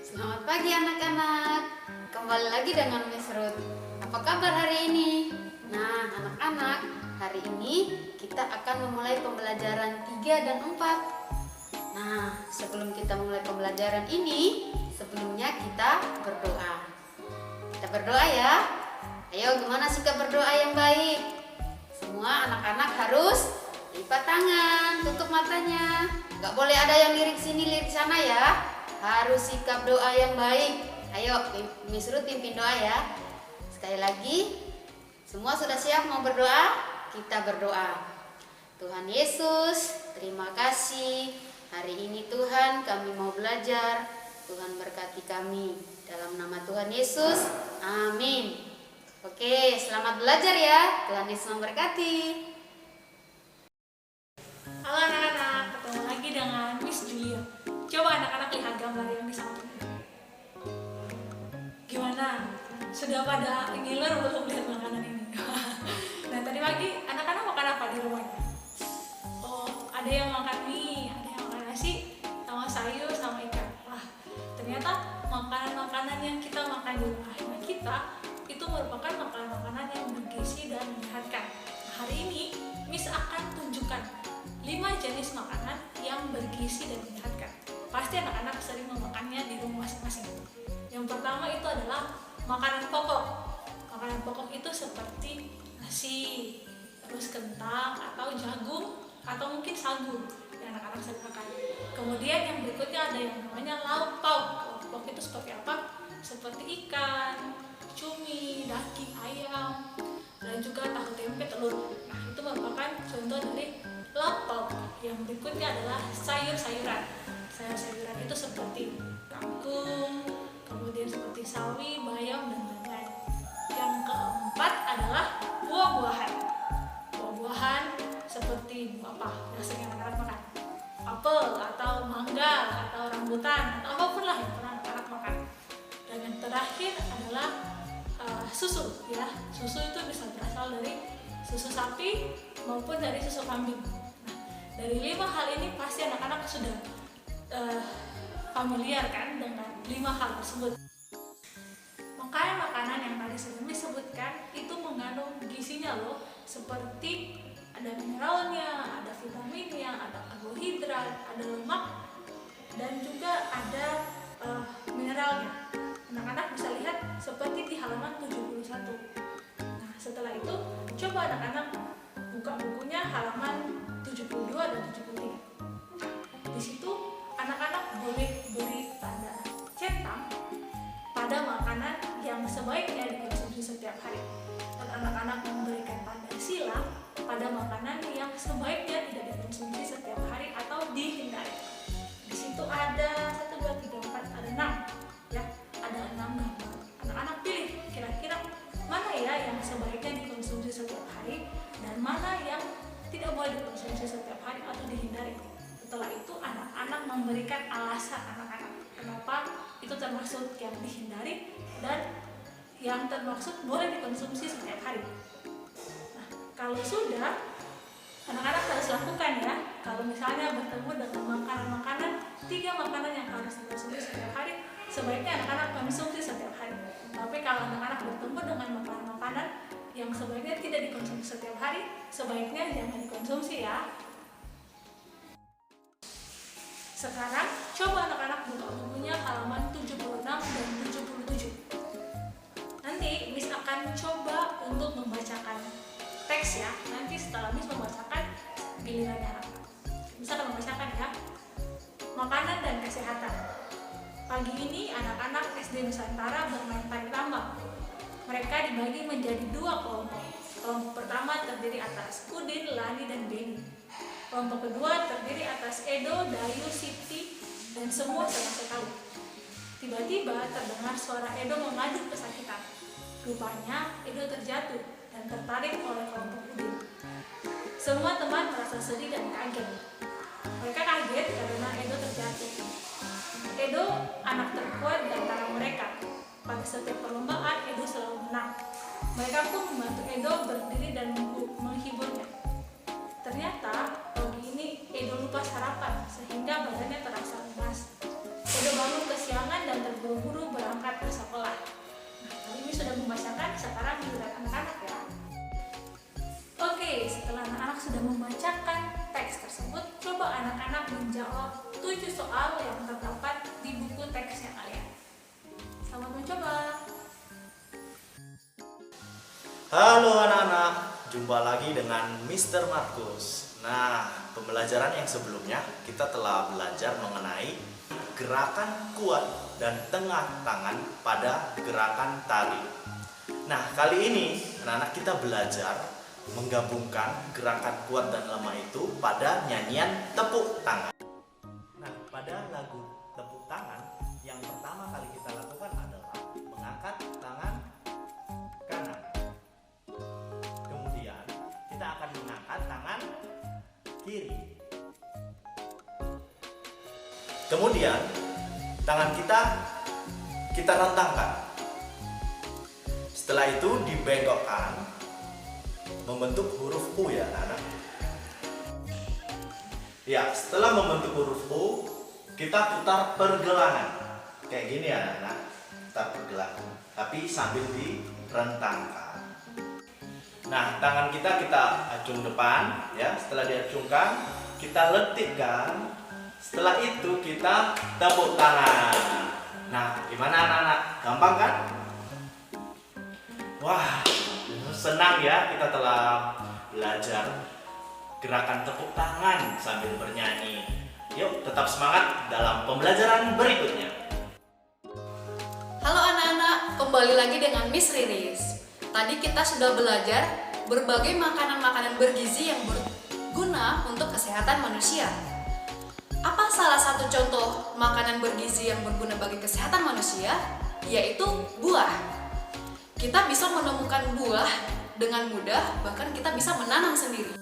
Selamat pagi anak-anak. Kembali lagi dengan Miss Ruth. Apa kabar hari ini? Nah, anak-anak, hari ini kita akan memulai pembelajaran 3 dan 4. Nah, sebelum kita mulai pembelajaran ini, sebelumnya kita berdoa. Kita berdoa ya. Ayo, gimana sikap berdoa yang baik? Semua anak-anak harus lipat tangan, tutup matanya. Gak boleh ada yang lirik sini, lirik sana ya. Harus sikap doa yang baik. Ayo, Miss Ruth pimpin doa ya. Sekali lagi, semua sudah siap mau berdoa? Kita berdoa. Tuhan Yesus, terima kasih. Hari ini Tuhan kami mau belajar. Tuhan berkati kami. Dalam nama Tuhan Yesus, amin. Oke, selamat belajar ya. Tuhan Yesus memberkati. Halo anak-anak, ketemu lagi dengan Miss Julia. Coba anak-anak lihat gambar yang di samping. Gimana? Sudah pada ngiler belum lihat makanan ini? Nah, tadi pagi anak-anak makan apa di rumahnya? Oh, ada yang makan mie, ada yang makan nasi, sama sayur, sama ikan. Wah, ternyata makanan-makanan yang kita makan di rumahnya kita itu merupakan makanan-makanan yang bergizi dan menyehatkan. Hari ini Miss akan tunjukkan 5 jenis makanan yang bergizi dan menyehatkan. Pasti anak-anak sering memakannya di rumah masing-masing. Yang pertama itu adalah makanan pokok. Makanan pokok itu seperti nasi, terus kentang atau jagung atau mungkin sagu yang anak-anak sering makan. Kemudian yang berikutnya ada yang namanya lauk pauk. Lauk pauk itu seperti apa? Seperti ikan, cumi, daging ayam, dan juga tahu tempe, telur. Nah, itu merupakan contoh dari lauk pauk. Yang berikutnya adalah sayur-sayuran. Sayur-sayuran itu seperti kangkung, kemudian seperti sawi, bayam, dan lain-lain. Yang keempat adalah buah-buahan. Buah-buahan seperti apa yang sering anak-anak makan? Apel atau mangga atau rambutan atau apapun lah yang pernah anak-anak makan. Dan yang terakhir adalah susu ya. Susu itu bisa berasal dari susu sapi maupun dari susu kambing. Nah, dari 5 hal ini pasti anak-anak sudah familiar kan dengan 5 hal tersebut. Makanan-makanan yang tadi sudah disebutkan itu mengandung gizinya loh, seperti ada mineralnya, ada vitaminnya, ada karbohidrat, ada lemak, dan juga ada mineralnya. Anak-anak bisa lihat seperti di halaman 71. Nah, setelah itu coba anak-anak buka bukunya halaman 72 dan 73. Nah, di situ anak-anak boleh beri tanda centang pada makanan yang sebaiknya dikonsumsi setiap hari. Dan anak-anak memberikan tanda silang pada makanan yang sebaiknya tidak dikonsumsi setiap hari atau dihindari. Di situ ada 1, 2, 3, 4, ada 6 ya. Ada 6 gambar. Anak-anak pilih kira-kira mana ya yang sebaiknya dikonsumsi setiap hari dan mana yang tidak boleh dikonsumsi setiap hari atau dihindari. Setelah itu anak-anak memberikan alasan anak-anak kenapa itu termasuk yang dihindari dan yang termaksud boleh dikonsumsi setiap hari. Nah, kalau sudah, anak-anak harus lakukan ya. Kalau misalnya bertemu dengan makanan-makanan, 3 makanan yang harus dikonsumsi setiap hari, sebaiknya anak-anak konsumsi setiap hari. Tapi kalau anak-anak bertemu dengan makanan-makanan yang sebaiknya tidak dikonsumsi setiap hari, sebaiknya jangan dikonsumsi ya. Sekarang coba anak-anak buka bukunya halaman 76 dan 77. Nanti Miss akan coba untuk membacakan teks ya. Nanti setelah Miss membacakan, gilirannya anak. Miss akan membacakan ya. Makanan dan kesehatan. Pagi ini anak-anak SD Nusantara bermain tarik tambang. Mereka dibagi menjadi 2 kelompok. Kelompok pertama terdiri atas Udin, Lani, dan Beni. Kelompok kedua terdiri atas Edo, Dayu, Siti, dan semua sama sekali. Tiba-tiba terdengar suara Edo mengadu kesakitan. Rupanya Edo terjatuh dan tertarik oleh kelompok Udin. Semua teman merasa sedih dan kaget. Mereka kaget karena Edo terjatuh. Edo anak terkuat di antara mereka. Pada setiap perlombaan, Edo selalu menang. Mereka pun membantu Edo berdiri dan menghiburnya. Ternyata pagi ini Edo lupa sarapan sehingga badannya terasa anak-anak menjawab 7 soal yang terdapat di buku teksnya kalian. Selamat mencoba. Halo anak-anak, jumpa lagi dengan Mr. Markus. Nah, pembelajaran yang sebelumnya kita telah belajar mengenai gerakan kuat dan tengah tangan pada gerakan tari. Nah, kali ini anak-anak kita belajar menggabungkan gerakan kuat dan lemah itu pada nyanyian tepuk tangan. Nah, pada lagu tepuk tangan, yang pertama kali kita lakukan adalah mengangkat tangan kanan. Kemudian kita akan mengangkat tangan kiri. Kemudian tangan kita rentangkan. Setelah itu dibengkokkan membentuk huruf U ya anak. Ya, setelah membentuk huruf U, kita putar pergelangan. Kayak gini ya anak. Putar pergelangan, tapi sambil direntangkan. Nah, tangan kita acung depan ya. Setelah diacungkan, kita letikkan. Setelah itu kita tepuk tangan. Nah, gimana anak-anak? Gampang kan? Wah, senang ya kita telah belajar gerakan tepuk tangan sambil bernyanyi. Yuk, tetap semangat dalam pembelajaran berikutnya. Halo anak-anak, kembali lagi dengan Miss Riris. Tadi kita sudah belajar berbagai makanan-makanan bergizi yang berguna untuk kesehatan manusia. Apa salah satu contoh makanan bergizi yang berguna bagi kesehatan manusia? Yaitu buah. Kita bisa menemukan buah dengan mudah, bahkan kita bisa menanam sendiri.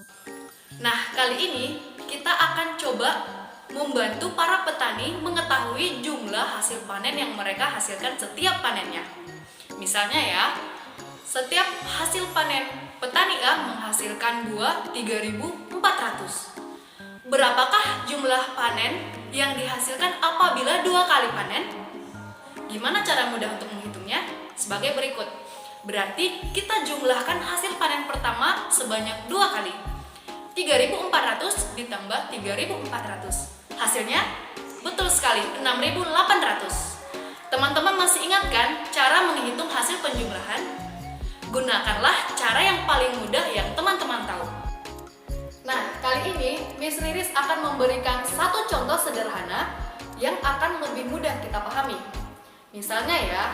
Nah, kali ini kita akan coba membantu para petani mengetahui jumlah hasil panen yang mereka hasilkan setiap panennya. Misalnya ya, setiap hasil panen petani A menghasilkan buah 3.400. Berapakah jumlah panen yang dihasilkan apabila 2 kali panen? Gimana cara mudah untuk menghitungnya? Sebagai berikut. Berarti kita jumlahkan hasil panen pertama sebanyak 2 kali. 3.400 ditambah 3.400. Hasilnya betul sekali 6.800. Teman-teman masih ingat kan cara menghitung hasil penjumlahan? Gunakanlah cara yang paling mudah yang teman-teman tahu. Nah, kali ini Miss Riris akan memberikan satu contoh sederhana yang akan lebih mudah kita pahami. Misalnya ya,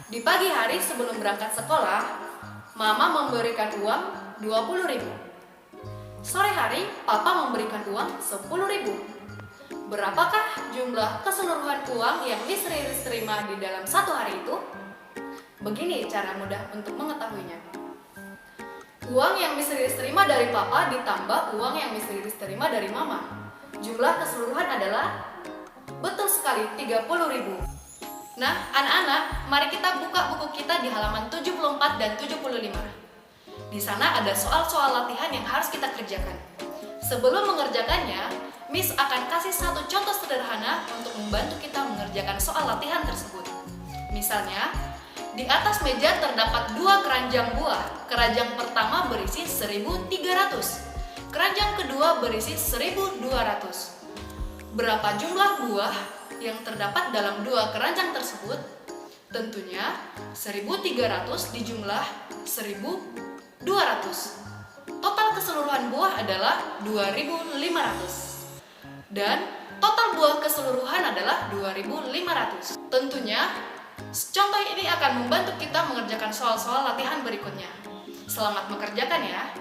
di pagi hari sebelum berangkat sekolah, Mama memberikan uang 20.000. Sore hari, Papa memberikan uang 10.000. Berapakah jumlah keseluruhan uang yang Miss Riris terima di dalam satu hari itu? Begini cara mudah untuk mengetahuinya. Uang yang Miss Riris terima dari Papa ditambah uang yang Miss Riris terima dari Mama. Jumlah keseluruhan adalah betul sekali 30.000. Nah, anak-anak, mari kita buka buku kita di halaman 74 dan 75. Di sana ada soal-soal latihan yang harus kita kerjakan. Sebelum mengerjakannya, Miss akan kasih satu contoh sederhana untuk membantu kita mengerjakan soal latihan tersebut. Misalnya, di atas meja terdapat 2 keranjang buah. Keranjang pertama berisi 1.300. Keranjang kedua berisi 1.200. Berapa jumlah buah yang terdapat dalam 2 keranjang tersebut? Tentunya 1.300 dijumlah 1.200. Total keseluruhan buah adalah 2.500. Dan total buah keseluruhan adalah 2.500. Tentunya contoh ini akan membantu kita mengerjakan soal-soal latihan berikutnya. Selamat mengerjakan ya.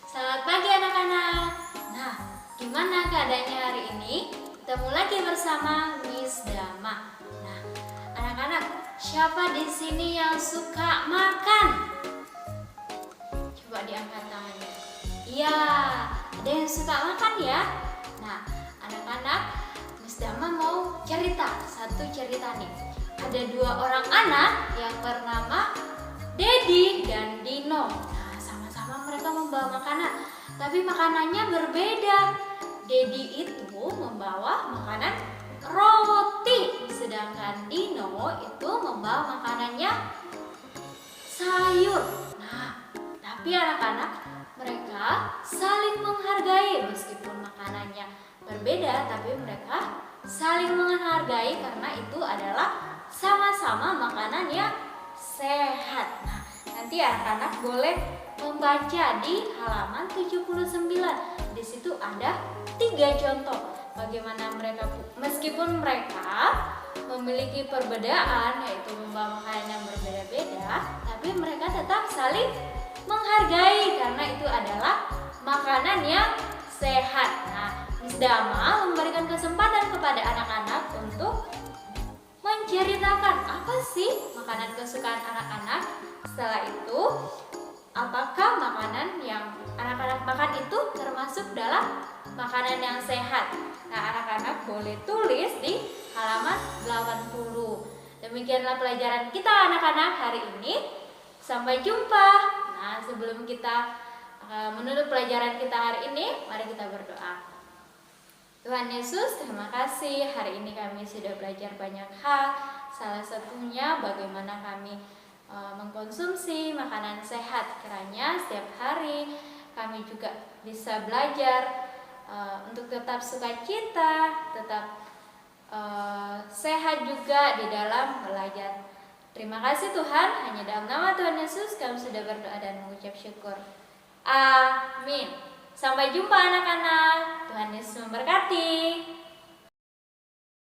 Selamat pagi anak-anak. Nah, gimana keadaannya hari ini? Ketemu lagi bersama Miss Dama. Nah, anak-anak, siapa di sini yang suka makan? Coba diangkat tangannya. Iya, ada yang suka makan ya. Nah, anak-anak, Miss Dama mau satu cerita nih. Ada 2 orang anak yang bernama Dedi dan Dino. Nah, sama-sama mereka membawa makanan, tapi makanannya berbeda. Dedi itu membawa makanan roti, sedangkan Dino itu membawa makanannya sayur. Nah, tapi anak-anak, mereka saling menghargai meskipun makanannya makanannya berbeda, tapi mereka saling menghargai karena itu adalah sama-sama makanan yang sehat. Nah, nanti anak-anak boleh membaca di halaman 79. Di situ ada 3 contoh bagaimana mereka, meskipun mereka memiliki perbedaan, yaitu membawa makanan yang berbeda-beda, tapi mereka tetap saling menghargai karena itu adalah makanan yang sehat. Nah, Miss Dama memberikan kesempatan kepada anak-anak untuk menceritakan apa sih makanan kesukaan anak-anak. Setelah itu, apakah makanan yang anak-anak makan itu termasuk dalam makanan yang sehat? Nah, anak-anak boleh tulis di halaman 80. Demikianlah pelajaran kita anak-anak hari ini. Sampai jumpa. Nah, sebelum kita menutup pelajaran kita hari ini, mari kita berdoa. Tuhan Yesus, terima kasih. Hari ini kami sudah belajar banyak hal. Salah satunya bagaimana kami mengkonsumsi makanan sehat. Kiranya setiap hari kami juga bisa belajar untuk tetap sukacita, tetap sehat juga di dalam belajar. Terima kasih Tuhan. Hanya dalam nama Tuhan Yesus kami sudah berdoa dan mengucap syukur. Amin. Sampai jumpa anak-anak. Tuhan Yesus memberkati.